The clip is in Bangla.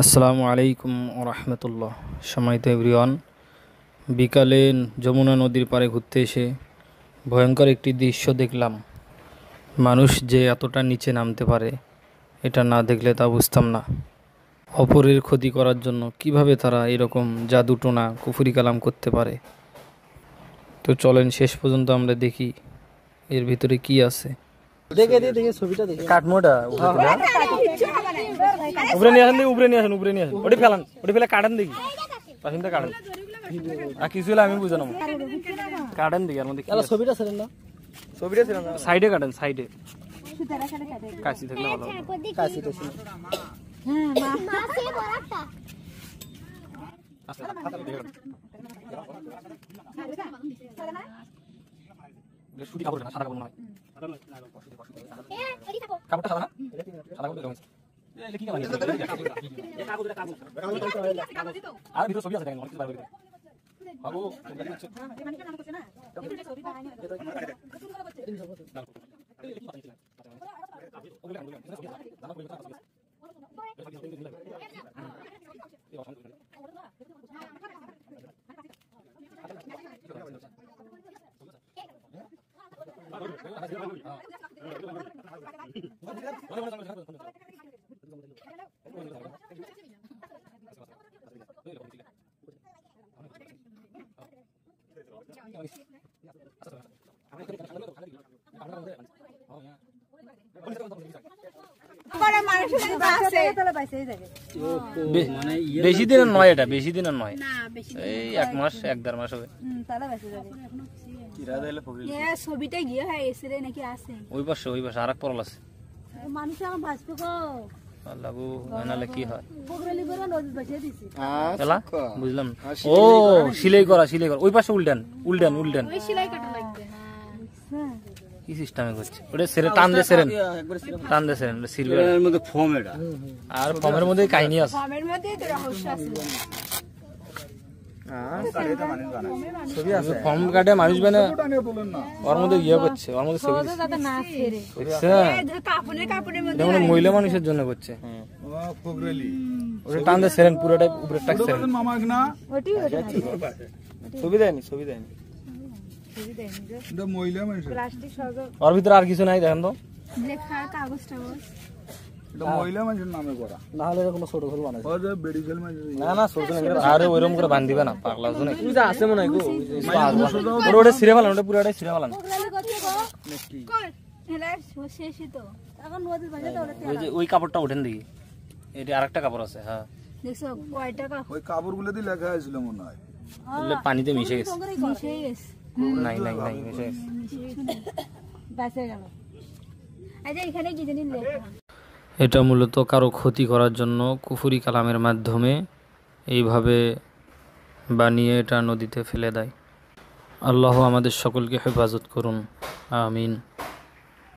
আসসালামু আলাইকুম রাহমাতুল্লাহ। সম্মানিত এভরিওয়ান, বিকালে যমুনা নদীর পাড়ে ঘুরতে এসে ভয়ঙ্কর একটি দৃশ্য দেখলাম। মানুষ যে এতটা নিচে নামতে পারে এটা না দেখলে তা বুঝতাম না। অপরের ক্ষতি করার জন্য কিভাবে তারা এরকম জাদুটোনা কুফরি কালাম করতে পারে। তো চলেন শেষ পর্যন্ত আমরা দেখি এর ভিতরে কি আছে। দেখে দেখে ছবিটা দেখে কাঠমোটা উপরে নিয়ে আসেন, উপরে নিয়ে আসেন, উপরে নিয়ে আসেন, ওটি ফেলান, ওটি ফেলে কাটেন দেখি, পাশিনটা কাটেন। আর কিছু হলে আমি বুঝে নেবো, কাটেন দেখি। আর মধ্যে ছবিটা ছিলেন না, ছবিটা ছিল না, সাইডে কাটেন, সাইডে কাশি থাকলে ভালো। কাশিটা ছিল কাপড়টা সাদা না, সাদা কাপড় রয়েছে। আর ভিতরে ছবি আছে দেখেন, অনেক কিছু বার করে বাবু বেশি দিনের নয়, এটা বেশি দিনের নয়, এই 1 মাস 1-1.5 মাস হবে। ছবিটা গিয়ে হয়ে গেছে রে নাকি আছে ওই পাশে আর এক পরল আছে। মানুষ আমার ভাসবে গো আল্লাহ গো, নালে কি হয় বগরালি করে নদী বসিয়ে দিছি। এলা বুঝলাম। ও সিলাই করা ওই পাশে উল্টান। ওই সেলাই কাটা লাগবে। কি সিস্টেমে করছে ওটা? সেরে টান দে, সেরেন টান দে, সেরেন সিলভার এর মধ্যে ফোম, এটা আর ফোমের মধ্যে কাহিনী আছে, ফর্মের মধ্যে তো রহস্য আছে। ছবি আছে, ফর্ম কাটে মানুষ বানা, ওর মধ্যে ইয়ে করছে, ওর মধ্যে ছবি তো দাদা না ছেড়ে কাপড়ের মধ্যে যেমন মহিলা মানুষের জন্য করছে। ওটা টান দে, সেরেন পুরোটাই উপরে টাক সেরেন। ওটি ছবি দেয়নি এটা মহিলা মানুষ প্লাস্টিক সব ওর ভিতরে আর কিছু নাই, দেখেন তো লেখা কাগজ টাগজ। এটা মহিলা মানুষের নামে করা, না হলে কোনো ছোট ফুল বানাইছে। ওই যে বেডিকেল মানুষ, না ছোট না, আরে ওইরকম করে বাঁধ দিবে না, পাগলা আছে নাকি? তুই আছে মনে হয় গো, ওটা ছিঁড়ে ফেলান, ওটা পুরোটাই ছিঁড়ে ফেলান। কর হেলা শেষই তো এখন নদী বসে তো ওই যে ওই কাপড়টা ওঠেন দেখি, এটা আরেকটা কাপড় আছে। হ্যাঁ দেখছো কয়টা ওই কাপড়গুলো দিয়ে লেখা হয়েছিল মনে হয়, এগুলো পানিতে মিশে গেছে। মিশে গেছে। নাই মিশে গেছে। বাসে গেল। আচ্ছা এখানে কি জানি লেখা, এটা মূলত কারো ক্ষতি করার জন্য কুফরি কালামের মাধ্যমে এইভাবে বানিয়ে এটা নদীতে ফেলে দেয়। আল্লাহ আমাদের সকলকে হেফাজত করুন, আমিন।